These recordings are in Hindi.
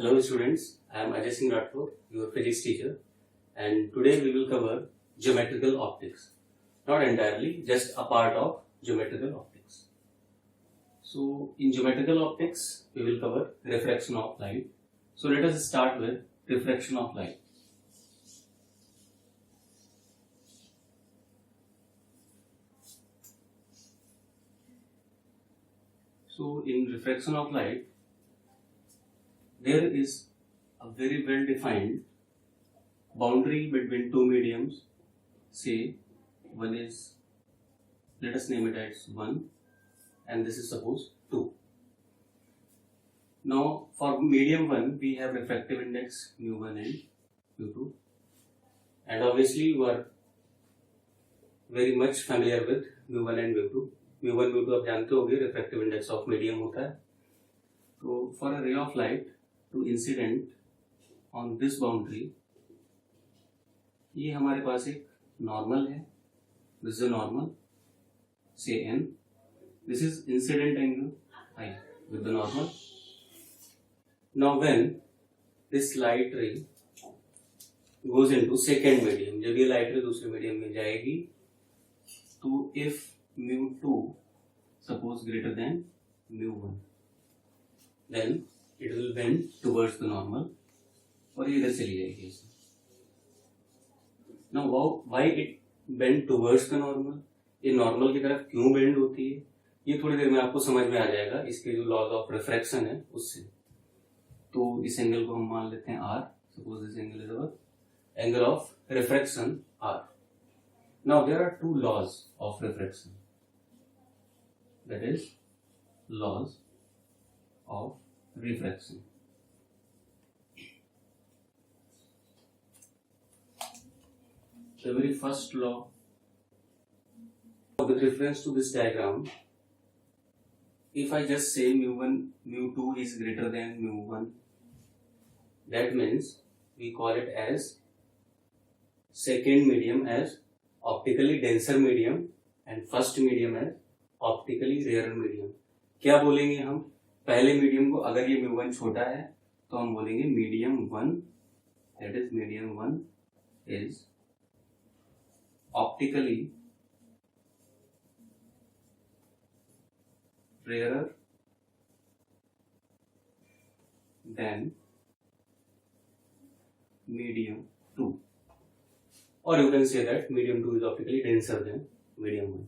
Hello students, I am Ajay Singh Rathore, your physics teacher, and today we will cover geometrical optics. Not entirely, just a part of geometrical optics. So in geometrical optics, we will cover refraction of light. So let us start with refraction of light. So in refraction of light, there is a very well defined boundary between two mediums. Say one is, let us name it as 1 and this is suppose 2. Now for medium 1 we have refractive index mu1 and mu2, and obviously you are very much familiar with mu1 and mu2. mu1 mu2 आप जानते होंगे refractive index of medium होता है. तो for a ray of light to incident on this boundary, ये हमारे पास एक normal है. This is a normal, say n. This is incident angle I with the normal. Now when this light ray goes into second medium, जब ये light ray दूसरे medium में जाएगी, तो if mu2 suppose greater than mu1, then it will bend towards the normal और ये इधर चली जाएगी. Now why it bend towards the normal? ये नॉर्मल की तरफ क्यों बेंड होती है, ये थोड़ी देर में आपको समझ में आ जाएगा इसके जो लॉज ऑफ रिफ्रैक्शन है उससे. तो इस एंगल को हम मान लेते हैं r. Suppose this angle is our angle of refraction r. Now there are two laws of refraction, that is laws of refraction. The very first law, with reference to this diagram, if I just say mu1, mu2 is greater than mu1, that means we call it as second medium as optically denser medium and first medium as optically rarer medium. क्या बोलेंगे हम? पहले मीडियम को अगर ये mu1 छोटा है तो हम बोलेंगे medium 1, that is medium 1 is optically rarer than medium 2, or you can say that medium 2 is optically denser than medium 1.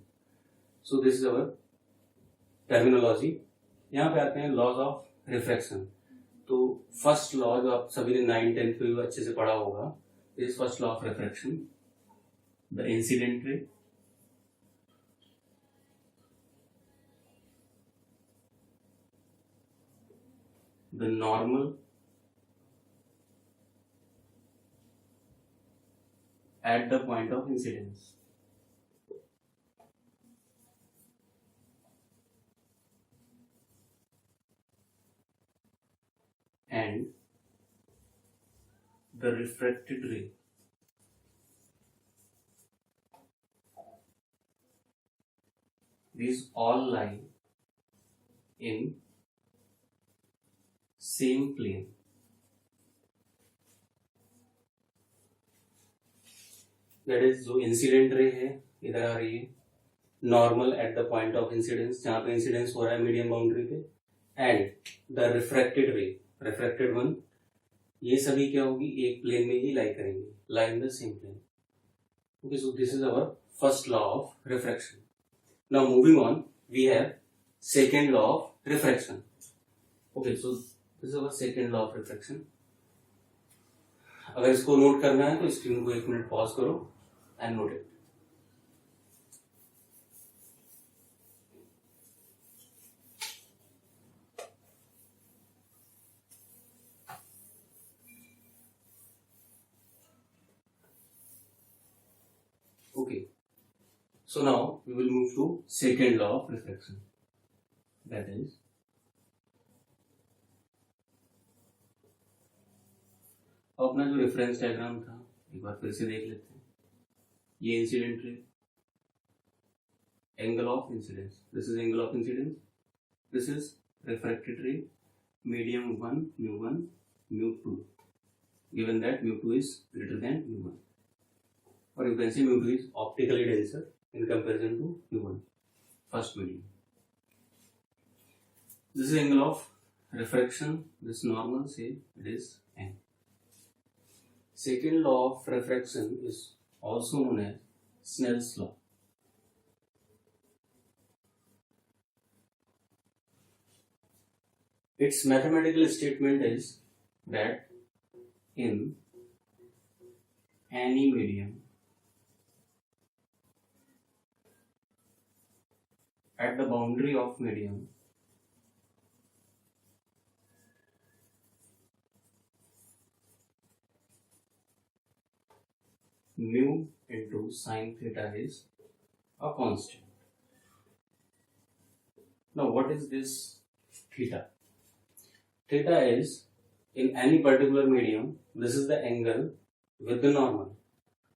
So this is our terminology. यहाँ पे आते हैं लॉज ऑफ रिफ्रैक्शन. तो फर्स्ट लॉ जो आप सभी ने 9th 10th में अच्छे से पढ़ा होगा, is first law of refraction. The incident ray the normal at the point of incidence, and the refracted ray these all lie in same plane. That is जो इंसिडेंट रे है इधर आ रही है, normal at the point of incidence जहां पे इंसिडेंस हो रहा है मीडियम बाउंड्री पे, एंड द रिफ्रैक्टेड रे, रिफ्रैक्टेड वन, ये सभी क्या होगी? एक प्लेन में ही लाई करेंगे, lie in the same plane. Okay, so this is our first law of refraction. Now moving on, we have second law of refraction. Okay, so this is our second law of refraction. अगर इसको नोट करना है तो स्क्रीन को 1 मिनट पॉज करो and note it. Okay. So now we will move to second law of refraction, that is अपना जो रेफरेंस डायग्राम था एक बार फिर से देख लेते हैं. ये incident ray, angle of incidence, this is angle of incidence, this is refracted ray, medium 1 mu1, mu2, given that mu2 is greater than mu1, or you can say mu2 is optically denser in comparison to mu1, first medium. This is angle of refraction. This normal, say it is n. Second law of refraction is also known as Snell's law. Its mathematical statement is that in any medium at the boundary of medium, mu into sine theta is a constant. Now what is this theta? Theta is, in any particular medium, this is the angle with the normal.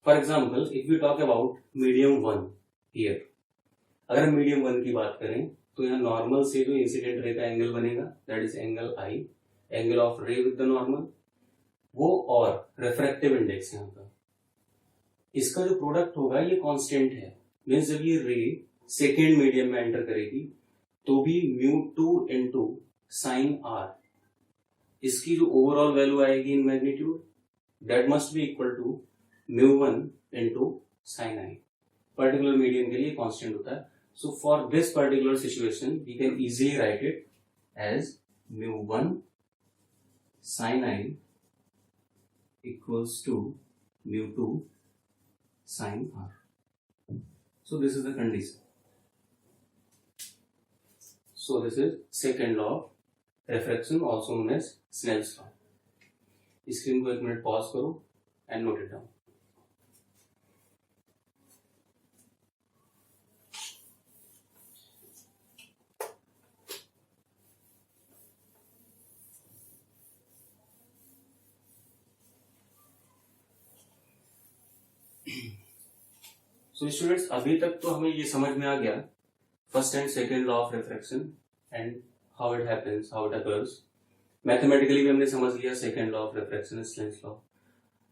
For example, if we talk about medium 1 here, अगर हम medium 1 की बात करें तो यहाँ normal से जो incident ray का angle बनेगा, that is angle I, angle of ray with the normal, वो और refractive index यहाँ का, इसका जो product होगा ये constant है. Means जब ये ray second medium में enter करेगी तो भी mu2 into sin r, इसकी जो ओवरऑल वैल्यू आएगी in magnitude, that must be equal to mu1 into sin i. Particular medium के लिए कांस्टेंट होता है. So for this particular situation we can easily write it as mu1 sin i equals to mu2 sin r. So this is the condition. So this is second law of refraction, also known as Snell's law. Screen को एक मिनट पॉज करो and note it down. So students, अभी तक तो हमें ये समझ में आ गया first and second law of refraction and how it happens, how it occurs. Mathematically भी हमने समझ लिया second law of refraction is Snell's law.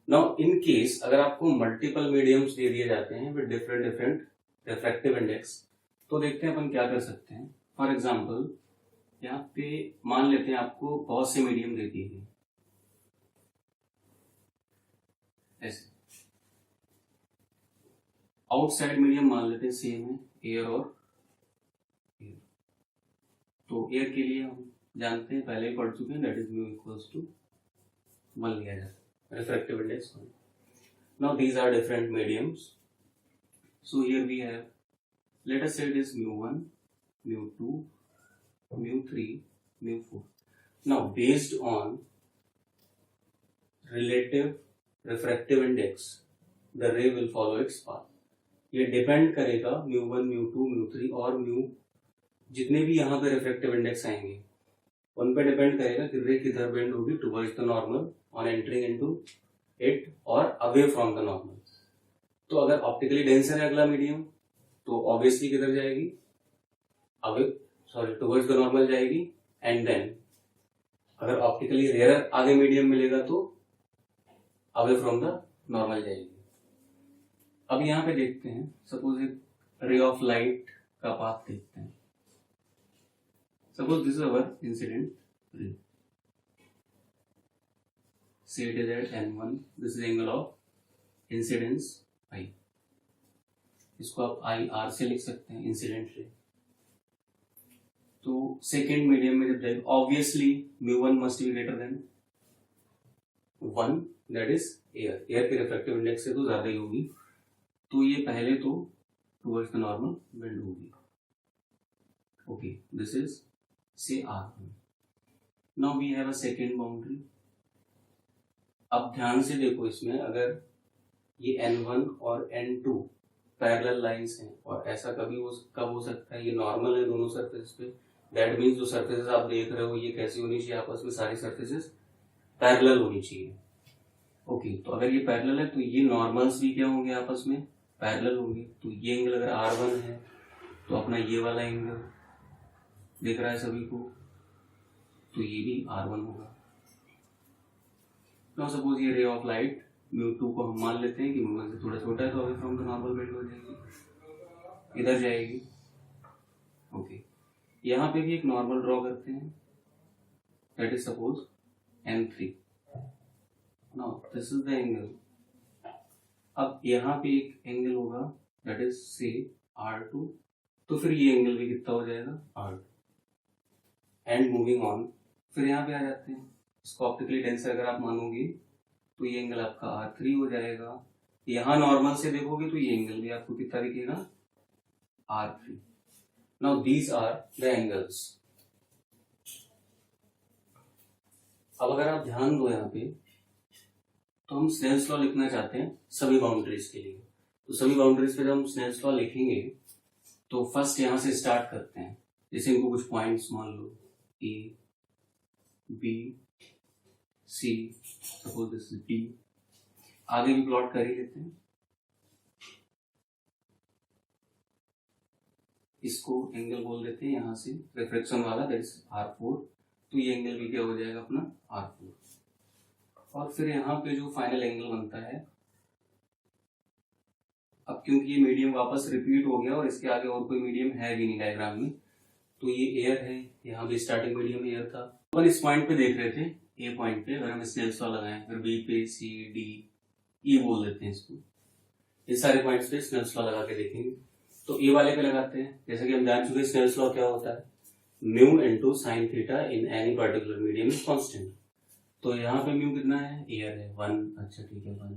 Now in case अगर आपको मल्टीपल मीडियम्स दे दिए जाते हैं with different different refractive index, तो देखते हैं अपन क्या कर सकते हैं. फॉर एग्जांपल यहाँ पे मान लेते हैं आपको बहुत से मीडियम दे दिए गए ऐसे. आउटसाइड मीडियम मान लेते हैं सेम है एयर और एयर. तो एयर के लिए हम जानते हैं, पहले ही पढ़ चुके हैं, that is mu equals to 1 लिया जाता है, refractive index 1. Now these are different mediums. So here we have, let us say it is mu1, mu2, mu3, mu4. Now based on relative refractive index the ray will follow its path. ये डिपेंड करेगा mu1, mu2, mu3 और mu जितने भी यहाँ पे रिफ्रैक्टिव इंडेक्स आएंगे उन पे डिपेंड करेगा कि रे किधर बेंड होगी towards the normal on entering into it और अवे फ्रॉम द नॉर्मल. तो अगर ऑप्टिकली डेंसर है अगला मीडियम तो ऑब्वियसली किधर जाएगी, away, sorry, towards the normal जाएगी. एंड देन अगर ऑप्टिकली रेयर आगे मीडियम मिलेगा तो अवे फ्रॉम द नॉर्मल जाएगी. अब यहाँ पे देखते हैं, सपोज एक रे ऑफ लाइट का पाथ देखते हैं. Suppose this is our incident ray. Say it is at n1. This is angle of incidence I. इसको आप IR से लिख सकते हैं, इंसिडेंट रे. तो सेकेंड मीडियम में जब जाएगा, obviously mu1 must be greater than 1, that is air. Air के रिफ्रैक्टिव इंडेक्स से तो ज्यादा ही होगी, तो ये पहले तो टुवर्ड्स द नॉर्मल बेंड होगी. Okay, this is say R1. Now we have a second boundary. अब ध्यान से देखो, इसमें अगर ये N1 और N2 पैरेलल लाइंस हैं और ऐसा कब हो सकता है, ये नॉर्मल है दोनों सरफेस पे, दैट मीन्स जो सरफेसेस आप देख रहे हो ये कैसी होनी चाहिए, आपस में सारी सरफेसेस पैरेलल होनी चाहिए. ओके, तो अगर ये पैरेलल है तो ये नॉर्मल्स भी क्या होंगे, आपस में पैरेलल होंगे. तो ये एंगल अगर R1 है तो अपना ये वाला एंगल दिख रहा है सभी को, तो ये भी R1 होगा. नाउ सपोज ये रे ऑफ लाइट μ2 को हम मान लेते हैं कि μ1 से थोड़ा छोटा है, तो away from the normal bend हो जाएगी, इधर जाएगी। ओके, यहाँ पे भी एक नॉर्मल ड्रॉ करते हैं, that is suppose n3। Now this is the angle. अब यहाँ पे एक एंगल होगा दैट इज से R2, तो फिर ये एंगल भी कितना हो जाएगा R2। एंड मूविंग ऑन, फिर यहाँ पे आ जाते हैं, इसको ऑप्टिकली डेंसर अगर आप मानोगे तो ये एंगल आपका R3 हो जाएगा। यहाँ नॉर्मल से देखोगे तो ये एंगल भी आपको कितना दिखेगा R3। Now these are the angles. अब अगर आप ध्यान दो यहाँ पे, तो हम स्नेल्स लॉ लिखना चाहते हैं सभी बाउंड्रीज के लिए। तो सभी बाउंड्रीज पे जब हम स्नेल्स लॉ लिखेंगे तो फर्स्ट यहां से स्टार्ट करते हैं, जैसे इनको कुछ पॉइंट्स मान लो A B C, suppose this D, आगे भी प्लॉट कर ही लेते हैं। इसको एंगल बोल देते हैं यहां से रिफ्लेक्शन वाला, दैट इज R4, तो ये एंगल भी क्या हो जाएगा अपना R4। और फिर यहाँ पे जो फाइनल एंगल बनता है, अब क्योंकि ये मीडियम वापस रिपीट हो गया और इसके आगे और कोई मीडियम है भी नहीं डायग्राम में, तो ये एयर है, यहाँ भी स्टार्टिंग मीडियम एयर था। अपन इस पॉइंट पे देख रहे थे, ए पॉइंट पे अगर हम स्नेल्स लॉ लगाएं, फिर बी पे सी डी ई बोल देते हैं इसको, ये सारे पॉइंट्स पे स्नेल्स लॉ लगा के देखेंगे। तो ए वाले पे लगाते हैं, जैसे कि हम जान चुके स्नेल्स लॉ क्या होता है, mu into sine theta in any particular medium is constant. तो यहाँ पे म्यू कितना है, एयर है 1, अच्छा ठीक है 1।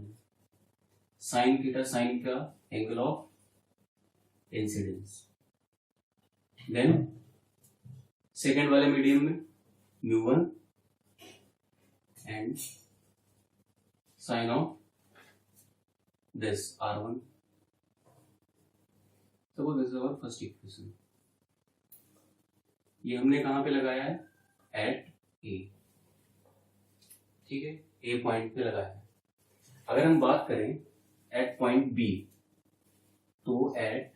साइन थीटा, साइन का angle of incidence. Then second वाले मीडियम में μ1 and sine of this R1। Suppose this is our first equation. ये हमने कहां पे लगाया है, एट ए, ठीक है, ए पॉइंट पे लगाया है। अगर हम बात करें एट पॉइंट बी, तो एट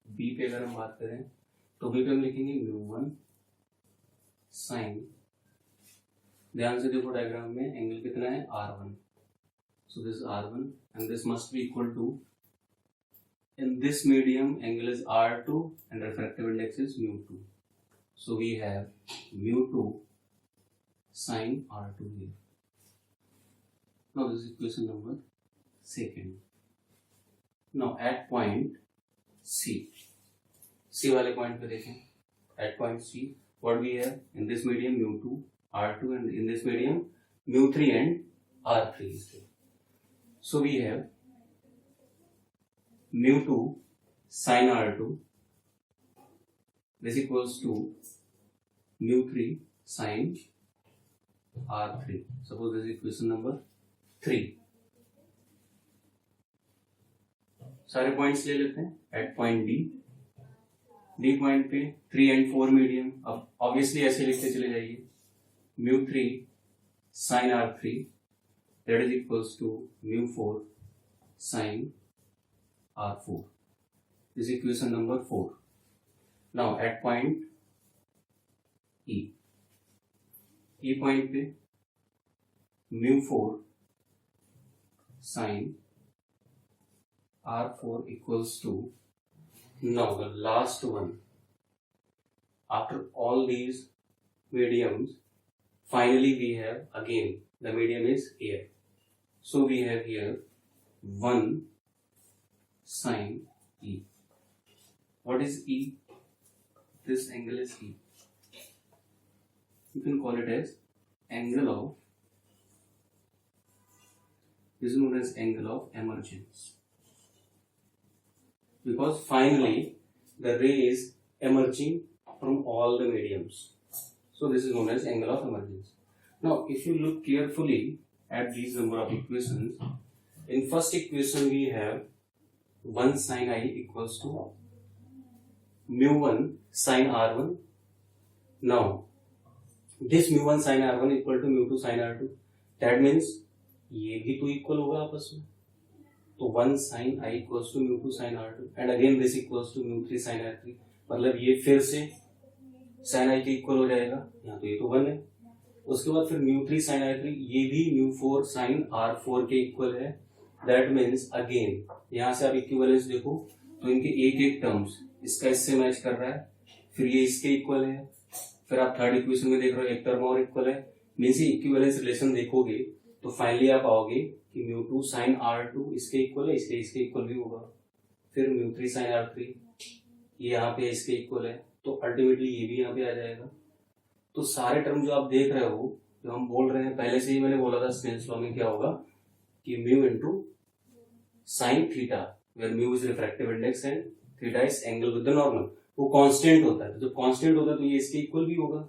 बी पे अगर हम बात करें तो बी पे हम लिखेंगे μ1 साइन, ध्यान से देखो डायग्राम में एंगल कितना है R1, so this R1 and this must be equal to, in this medium angle is R2 and refractive index is μ2, so we have μ2 sin R2 here. Now this is equation number second. Now at point C, C वाले पॉइंट पे देखें, at point C what we have in this medium μ2 R2 and in this medium μ3 and R3 is there. So we have μ2 sin R2 this equals to μ3 sin R3. Suppose this is equation number 3. सारे पॉइंट्स ले लेते हैं at point D, D point पे 3 एंड 4 मीडियम। अब ऑब्वियसली ऐसे लिखते चले जाइए, μ3 sin R3 that is equals to μ4 sin R4. This is equation number 4. Now at point E, E point पे μ4 sin R4 equals to, now the last one, after all these mediums, finally we have again the medium is air. So we have here 1 sin E. What is E? This angle is E. You can call it as angle of, this is known as angle of emergence, because finally the ray is emerging from all the mediums. So this is known as angle of emergence. Now if you look carefully at these number of equations, in first equation we have 1 sin I equals to μ1 sin R1. Now this μ1 sin R1 equal to μ2 sin R2. That means ये भी तो इक्वल होगा आपस में, तो 1 sin I equals to μ2 sin R2 and again this equals to μ3 sin R3, मतलब ये फिर से sin I के इक्वल हो जाएगा, यहाँ तो ये तो 1 है, उसके बाद फिर μ3 sin r3, ये भी μ4 sin r4 के इक्वल है। दैट मीन्स अगेन यहाँ से आप इक्विवेलेंस देखो तो इनके एक एक टर्म्स इसका इससे मैच कर रहा है, फिर ये इसके इक्वल है, फिर आप थर्ड इक्वेशन में देख रहे हो एक टर्म और इक्वल है। मीन्स ये इक्विवेलेंस रिलेशन देखोगे तो फाइनली आप आओगे कि μ2 sin r2 इसके इक्वल है, इसलिए इसके इक्वल भी होगा। फिर μ3 sin r3 ये यहाँ पे इसके इक्वल है, तो अल्टीमेटली ये भी यहाँ पे आ जाएगा। तो सारे टर्म जो आप देख रहे हो, जो हम बोल रहे हैं पहले से ही मैंने बोला था स्नेल्स लॉ में क्या होगा कि mu into sine theta, where mu is refractive index and theta is angle with the normal, वो कांस्टेंट होता है। तो जब कांस्टेंट होता है तो ये इसके इक्वल भी होगा,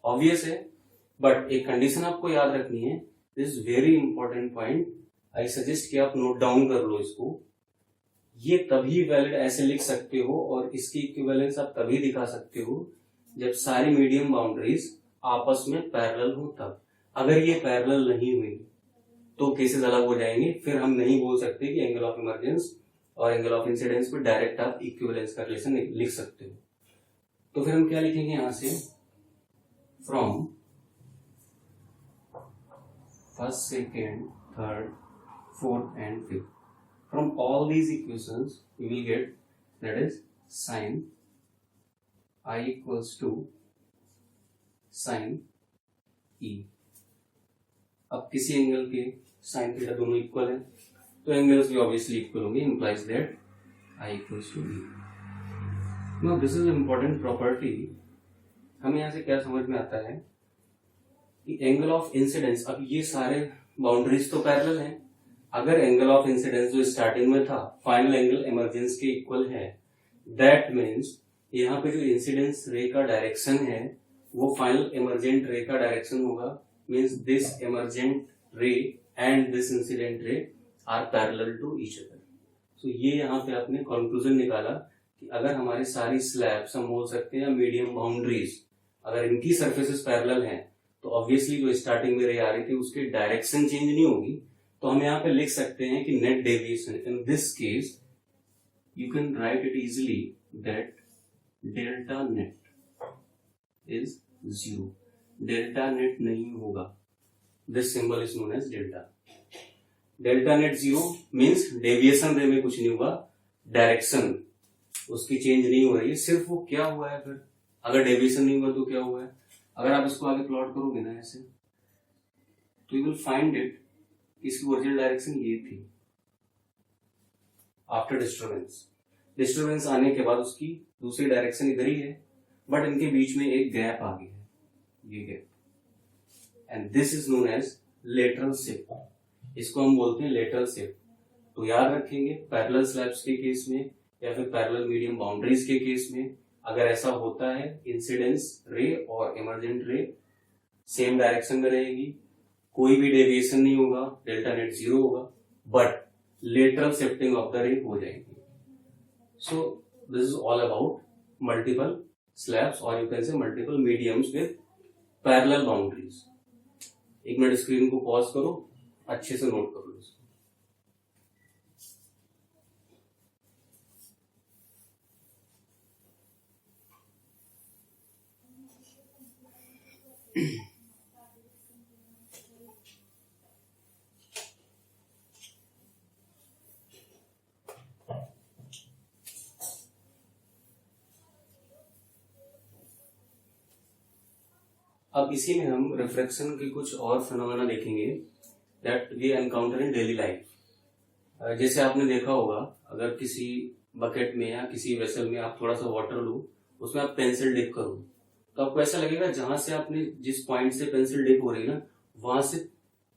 ऑब्वियस है। बट एक कंडीशन आपको याद रखनी है, this very important point, I suggest कि आप नोट डाउन कर लो इसको। ये तभी वैलिड ऐसे लिख सकते हो और इसकी इक्विवेलेंस आप तभी दिखा सकते हो जब सारी मीडियम बाउंड्रीज आपस में पैरेलल हो तब। अगर ये पैरेलल नहीं हुई तो केसेस अलग हो जाएंगे, फिर हम नहीं बोल सकते कि एंगल ऑफ इमर्जेंस और एंगल ऑफ इंसिडेंस पे डायरेक्ट आप इक्विवेलेंस का रिलेशन लिख सकते हो। तो फिर हम क्या लिखेंगे यहां से, from first, second, third, fourth and fifth, from all these equations we will get that is sin I equals to sin E। अब किसी एंगल के sin थीटा दोनों इक्वल है तो एंगल्स भी ऑब्वियसली इक्वल होंगे, implies that I equals to E। Now this is important property। हमें यहाँ से क्या समझ में आता है कि एंगल ऑफ इंसिडेंस, अब ये सारे बाउंड्रीज तो पैरेलल हैं, अगर एंगल ऑफ इंसिडेंस जो स्टार्टिंग में था फाइनल एंगल इमर्जेंस के इक्वल है, दैट मीन्स यहाँ पे जो इंसिडेंस रे का डायरेक्शन है वो फाइनल इमर्जेंट रे का डायरेक्शन होगा। Means this emergent ray and this incident ray are parallel to each other. So ये यहाँ पे आपने कंक्लूजन निकाला कि अगर हमारी सारी स्लैब्स, हम बोल सकते हैं मीडियम बाउंड्रीज, अगर इनकी सर्फेसेस पैरेलल हैं तो ऑब्वियसली जो स्टार्टिंग में रे आ रही थी उसकी डायरेक्शन चेंज नहीं होगी। तो हम यहाँ पे लिख सकते हैं कि net deviation in this case you can write it easily that delta net is 0। Delta net नहीं होगा, this symbol is known as delta. Delta net 0 means deviation ray में कुछ नहीं हुआ, डायरेक्शन उसकी चेंज नहीं हो रही है, सिर्फ वो क्या हुआ है फिर, अगर डेविएशन नहीं हुआ तो क्या हुआ है। अगर आप इसको आगे प्लॉट करोगे ना ऐसे तो यू विल फाइंड इट, इसकी ओरिजिनल डायरेक्शन ये थी। आफ्टर डिस्टर्बेंस आने के बाद उसकी दूसरी डायरेक्शन इधर ही है, बट इनके बीच में एक गैप आ गया है, ये gap, and this is known as lateral shift. इसको हम बोलते हैं लेटरल शिफ्ट। तो याद रखेंगे पैरेलल स्लैब्स के केस में या फिर पैरेलल मीडियम बाउंड्रीज के केस में अगर ऐसा होता है, इंसिडेंस रे और इमर्जेंट रे सेम डायरेक्शन में रहेगी, कोई भी डेविएशन नहीं होगा, डेल्टा नेट 0 होगा, but lateral shifting of the ray हो जाएगी। So this is all about multiple slabs और you can say multiple mediums with parallel boundaries. एक मिनट स्क्रीन को पॉज करो, अच्छे से नोट करो इसको। अब इसी में हम रिफ्रैक्शन के कुछ और फिनोमेना देखेंगे that we encounter in daily life. जैसे आपने देखा होगा, अगर किसी बकेट में या किसी वेसल में आप थोड़ा सा वाटर लो, उसमें आप पेंसिल डिप करो तो आपको ऐसा लगेगा जहां से आपने जिस पॉइंट से पेंसिल डिप हो रही है ना वहां से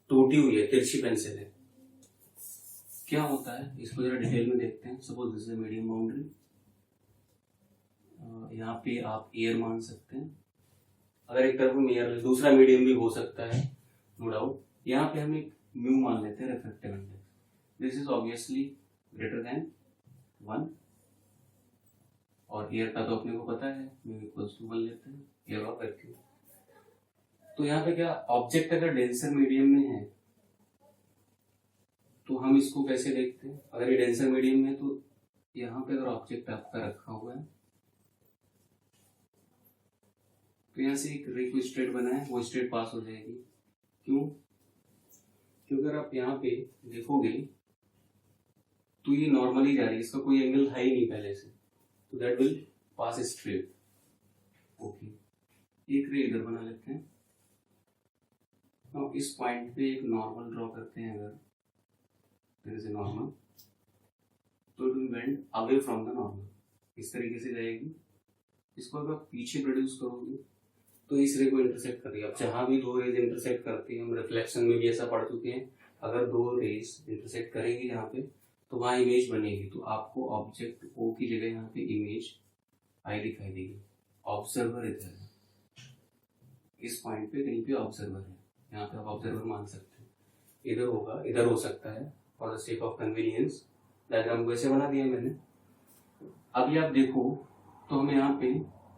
टूटी हुई है, तिरछी पेंसिल है। क्या होता है इसको जरा डिटेल में देखते हैं। Suppose this is medium boundary, यहाँ पे आप एयर मान सकते हैं, अगर एक तरफ में एयर दूसरा मीडियम भी हो सकता है, नो डाउट। यहाँ पे हम एक म्यू मान लेते हैं refractive index, this is obviously greater than 1 और एयर का तो अपने को पता है म्यू इक्वल्स टू 1 लेते हैं, एयर ऑफ वैक्यूम। तो यहाँ पे क्या, ऑब्जेक्ट अगर डेंसर मीडियम में है तो हम इसको कैसे देखते हैं, अगर ये डेंसर मीडियम में तो यहाँ पे अगर ऑब्जेक्ट आपका रखा हुआ है तो यहाँ से एक रे को स्ट्रेट बना है, वो स्ट्रेट पास हो जाएगी। क्यों? क्योंकि अगर आप यहाँ पे देखोगे तो ये नॉर्मली जा रही है, इसका कोई एंगल है ही नहीं पहले से, तो that will pass straight. Okay, एक रे इधर बना लेते हैं। इस पॉइंट पे एक नॉर्मल ड्रॉ करते हैं। अगर देयर इज ए नॉर्मल, तो it will bend away from the normal, इस तरीके से जाएगी। इसको अगर आप पीछे प्रोड्यूस करोगे तो इस रे को इंटरसेक्ट कर रही है। अब जहां भी दो रेज इंटरसेक्ट करती है, हम रिफ्लेक्शन में भी ऐसा पढ़ चुके हैं, अगर दो रेज इंटरसेक्ट करेंगे यहाँ पे तो वहां इमेज बनेगी। तो आपको ऑब्जेक्ट ओ की जगह यहाँ पे इमेज आई दिखाई देगी। ऑब्जर्वर इधर है, इस पॉइंट पे कहीं पे ऑब्जर्वर है, यहाँ पे आप ऑब्जर्वर मान सकते हैं। इधर होगा, इधर हो सकता है, for the sake of convenience diagram को ऐसे बना दिया मैंने। अभी आप देखो तो हम यहाँ पे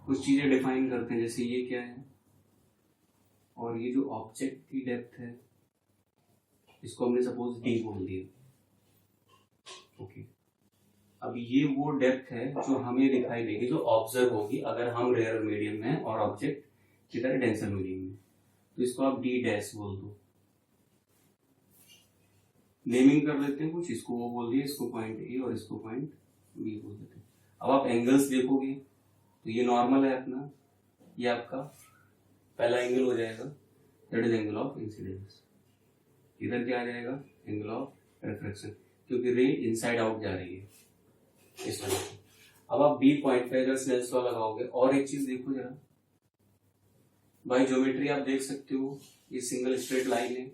कुछ चीजें डिफाइन करते हैं, जैसे ये क्या है, और ये जो ऑब्जेक्ट की डेप्थ है इसको हमने सपोज डी बोल दिया। ओके, अब ये वो डेप्थ है जो हमें दिखाई देगी, जो ऑब्जर्व होगी अगर हम रेयर मीडियम में और ऑब्जेक्ट की तरह डेंसर मीडियम में। तो इसको आप डी डैश बोल दो। नेमिंग कर लेते हैं कुछ, इसको वो बोल दिया, इसको पॉइंट ए और इसको पॉइंट बी बोल देते हैं। अब आप एंगल्स देखोगे तो ये नॉर्मल है अपना, ये आपका पहला एंगल हो जाएगा, that is angle of incidence. इधर क्या आ जाएगा, एंगल ऑफ रिफ्रैक्शन, क्योंकि रे इनसाइड आउट जा रही है इस वजह से। अब आप बी पॉइंट पे अगर स्नेल्स लॉ लगाओगे, और एक चीज देखो जरा, बाय ज्योमेट्री आप देख सकते हो ये सिंगल स्ट्रेट लाइन है,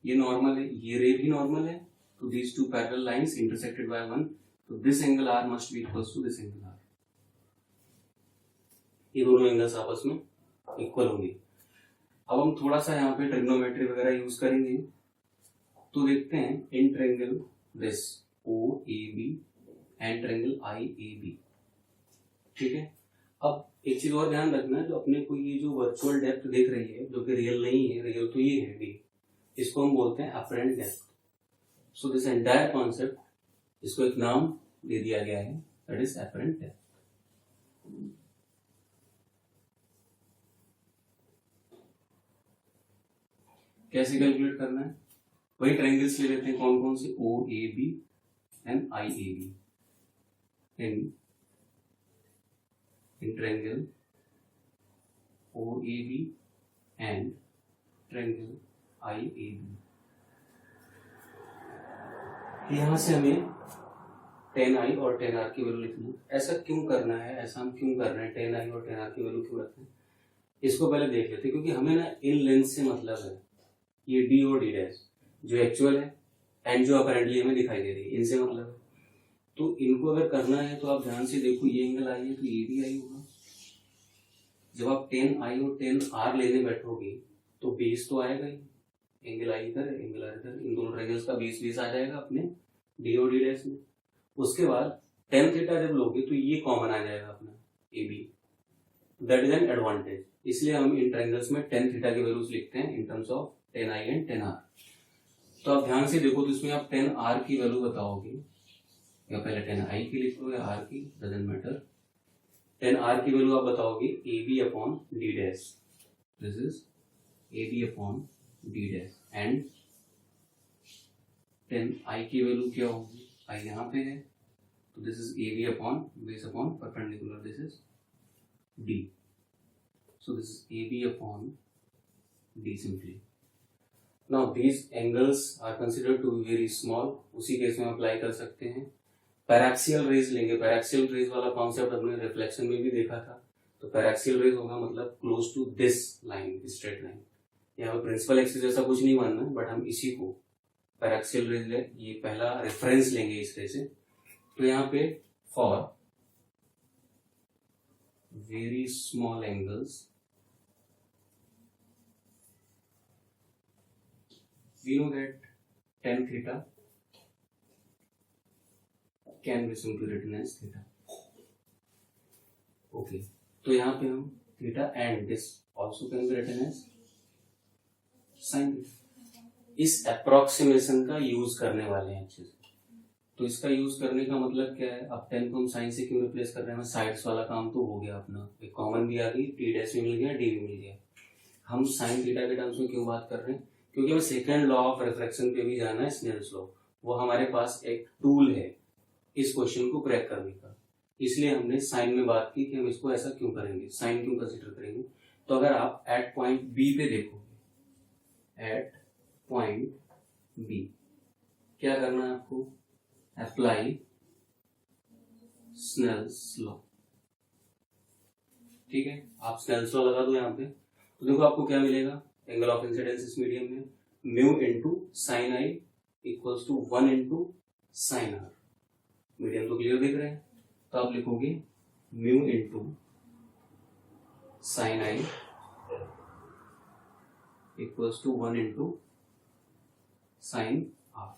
ये नॉर्मल है, ये रे भी नॉर्मल है, तो these two parallel lines intersected by one, तो this angle R must be equals to this angle R. ये दोनों एंगल्स आपस में इक्वल होंगे। अब हम थोड़ा सा यहाँ पे ट्रिग्नोमेट्री वगैरह यूज करेंगे, तो देखते हैं in triangle this O A B and triangle I A B. ठीक है, अब एक चीज और ध्यान रखना, जो अपने को ये जो वर्चुअल डेप्थ दिख रही है जो कि रियल नहीं है, रियल तो ये है डी, इसको हम बोलते हैं apparent depth. So this entire concept, इसको एक नाम दे दिया गया है, दैट इज अपरेंट डेप्थ। कैसे कैलकुलेट करना है, वही ट्रायंगल्स ले लेते हैं, कौन कौन से, O A B and I A B. in triangle OAB and triangle IAB। यहां से हमें tan I और tan R की वैल्यू लिखनी है। ऐसा क्यों करना है, ऐसा हम क्यों कर रहे हैं, tan I और tan R की वैल्यू क्यों रखते हैं, इसको पहले देख लेते हैं। क्योंकि हमें ना इन लेंथ से मतलब है, ये D और D डैश जो एक्चुअल है एंड जो अपेरेंटली हमें दिखाई दे रही है, इनसे मतलब है। तो इनको अगर करना है तो आप ध्यान से देखो, ये एंगल आई है तो ये भी आई होगा। जब आप tan I और tan R लेने बैठोगे तो बेस तो आएगा ही, एंगल आई इधर है, एंगल आर इधर, इन दोनों ट्रायंगल्स का बेस आ जाएगा अपने डी और डी डैश में। उसके बाद tan थीटा जब लोगे तो ये कॉमन आ जाएगा अपना A B, that is an advantage. इसलिए हम इन ट्रायंगल्स में tan थीटा की वैल्यूज लिखते हैं in terms of tan I and tan R। तो आप ध्यान से देखो, तो इसमें आप tan R की वैल्यू बताओगे, या पहले tan I की लिख लो या R की, डजंट मैटर। tan R की वैल्यू आप बताओगे A B upon D dash, this is A B upon D dash, and tan I की वैल्यू क्या होगी, I यहाँ पे है, तो this is A B upon base upon perpendicular, this is D, so this is AB upon D simply. Now these angles are considered to be very small, उसी केस में अप्लाई कर सकते हैं। पैराक्सियल रेज लेंगे, पैराक्सियल रेज वाला कॉन्सेप्ट हमने रिफ्लेक्शन में भी देखा था। तो पैराक्सियल रेज होगा मतलब close to this line, straight line. यहाँ पे प्रिंसिपल एक्सिस जैसा कुछ नहीं मानना, बट हम इसी को पैराक्सियल रेज ले, ये पहला रेफरेंस लेंगे इस रे से। तो यहाँ पे for very small angles we know that tan theta can be simply written as theta। okay, तो यहाँ पे हम theta and this also can be written as sin theta। इस approximation का यूज करने वाले हैं अच्छे से। तो इसका यूज करने का मतलब क्या है, अब 10 को हम साइन से क्यों रिप्लेस कर रहे हैं, साइड्स वाला काम तो हो गया अपना, एक कॉमन भी आ गई, टी डैश भी मिल गया, डी भी मिल गया। हम साइन थीटा के टर्म्स में क्यों बात कर रहे हैं, क्योंकि हमें सेकेंड लॉ ऑफ रिफ्रैक्शन पे भी जाना है, स्नेल्स लॉ। वो हमारे पास एक टूल है इस क्वेश्चन को क्रैक करने का, इसलिए हमने साइन में बात की कि हम इसको ऐसा क्यों करेंगे, साइन क्यों कंसिडर करेंगे। तो अगर आप एट पॉइंट बी पे देखोगे, एट पॉइंट बी क्या करना है आपको, अप्लाई स्नेल्स लॉ। ठीक है, आप स्नेल्स लॉ लगा दो यहाँ पे, तो देखो आपको क्या मिलेगा, एंगल ऑफ इंसिडेंस इस मीडियम में mu into sine I equals to 1 into sine R. Medium तो क्लियर दिख रहे हैं, तो आप लिखोगे mu into sine I equals to 1 into sine R.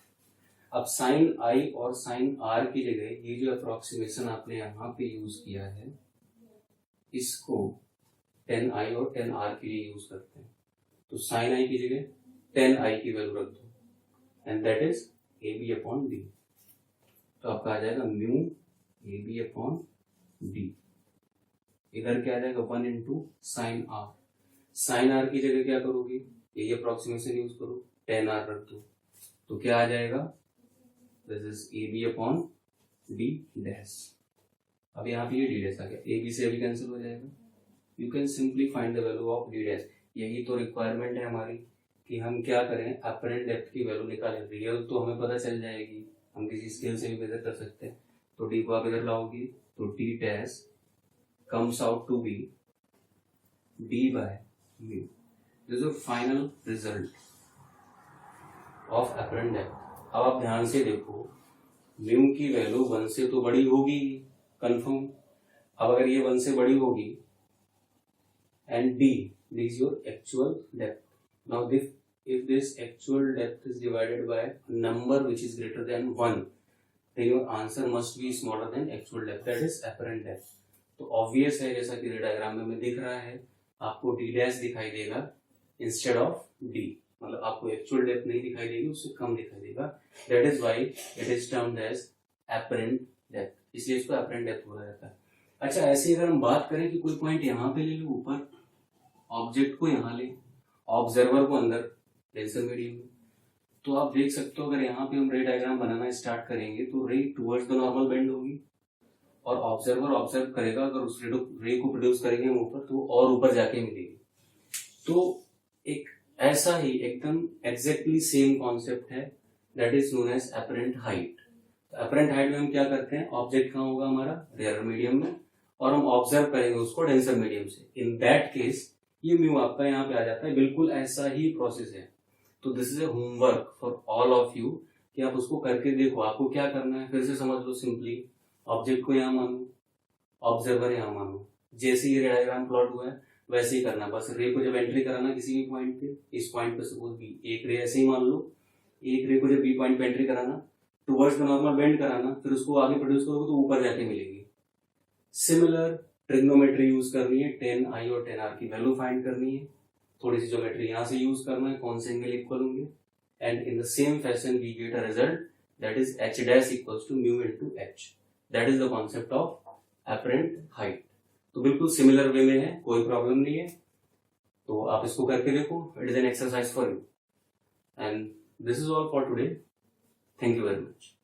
अब साइन आई और साइन आर की जगह ये जो अप्रोक्सीमेशन आपने यहां पे यूज किया है, इसको 10i और 10r के लिए यूज करते हैं। तो साइन आई की जगह 10i की वैल्यू रख दो, and that is ab upon D. तो आपका आ जाएगा म्यू ab अपॉन डी। इधर क्या आ जाएगा 1 into sine R. Sine R की जगह क्या करोगे, यही अप्रोक्सीमेशन यूज करो, 10r रख दो, तो क्या आ जाएगा, this is ab upon D dash. अब यहाँ पे ये डी डैश आ गया, ab से भी कैंसिल हो जाएगा, you can simply find the value of D dash. यही तो रिक्वायरमेंट है हमारी कि हम क्या करें, अपरेंट डेप्थ की वैल्यू निकालें। रियल तो हमें पता चल जाएगी, हम किसी स्केल से भी मेजर कर सकते हैं। तो डी को आप इधर लाओगे तो D dash comes out to be D by mu. This is final result of apparent depth. अब आप ध्यान से देखो, म्यू की वैल्यू 1 से तो बड़ी होगी कंफर्म। अब अगर ये 1 से बड़ी होगी and d is your actual depth. Now if this actual depth is divided by a number which is greater than 1, then your answer must be smaller than actual depth, that is apparent depth. तो obvious है, जैसा कि डायग्राम में दिख रहा है, आपको d डैश दिखाई देगा इंस्टेड ऑफ d, मतलब आपको एक्चुअल डेप्थ नहीं दिखाई देगी, उससे कम दिखाई देगा। That is why it is termed as apparent depth, इसलिए इसको apparent depth बोला जाता है। अच्छा, ऐसे अगर हम बात करें कि कोई पॉइंट यहाँ पे ले लो ऊपर, ऑब्जेक्ट को यहाँ ले, ऑब्जर्वर को अंदर डेंसर मीडियम में, तो आप देख सकते हो अगर यहाँ पे हम रे डायग्राम बनाना स्टार्ट करेंगे तो रे टुवर्ड्स द नॉर्मल बेंड होगी, और ऑब्जर्वर ऑब्जर्व करेगा, अगर उस रे को प्रोड्यूस करेंगे हम ऊपर तो और ऊपर जाके मिलेगी। तो एक ऐसा ही एकदम एग्जैक्टली सेम कॉन्सेप्ट है, that is known as apparent height. Apparent height में हम क्या करते हैं, ऑब्जेक्ट कहाँ होगा हमारा, रेयर मीडियम में, और हम ऑब्जर्व करेंगे उसको डेंसर मीडियम से। इन दैट केस ये म्यू आपका यहाँ पे आ जाता है। बिल्कुल ऐसा ही प्रोसेस है। तो this is A homework for all of you कि आप उसको करके देखो। आपको क्या करना है, फिर से समझ लो सिंपली, ऑब्जेक्ट को यहाँ मानो, ऑब्जर्वर यहाँ मानो, जैसे ये डायग्राम प्लॉट हुआ है वैसे ही करना। बस रे को जब एंट्री कराना किसी भी पॉइंट पे, इस पॉइंट पे सपोज बी, एक रे ऐसे ही मान लो, एक रे को जब बी पॉइंट पे एंट्री कराना, टुवर्ड्स द नॉर्मल बेंड कराना, फिर उसको आगे प्रोड्यूस करोगे तो ऊपर जाके मिलेगी। सिमिलर ट्रिग्नोमेट्री यूज करनी है, 10i और 10r की वैल्यू फाइंड करनी है, थोड़ी सी ज्योमेट्री यहाँ से यूज करना है, कौन से एंगल इक्वल होंगे, and in the same fashion we get a result that is h dash equals to mu into h। That is the concept of apparent height. तो बिल्कुल सिमिलर वे में है, कोई प्रॉब्लम नहीं है। तो आप इसको करके देखो, it is an exercise for you, and this is all for today. Thank you very much.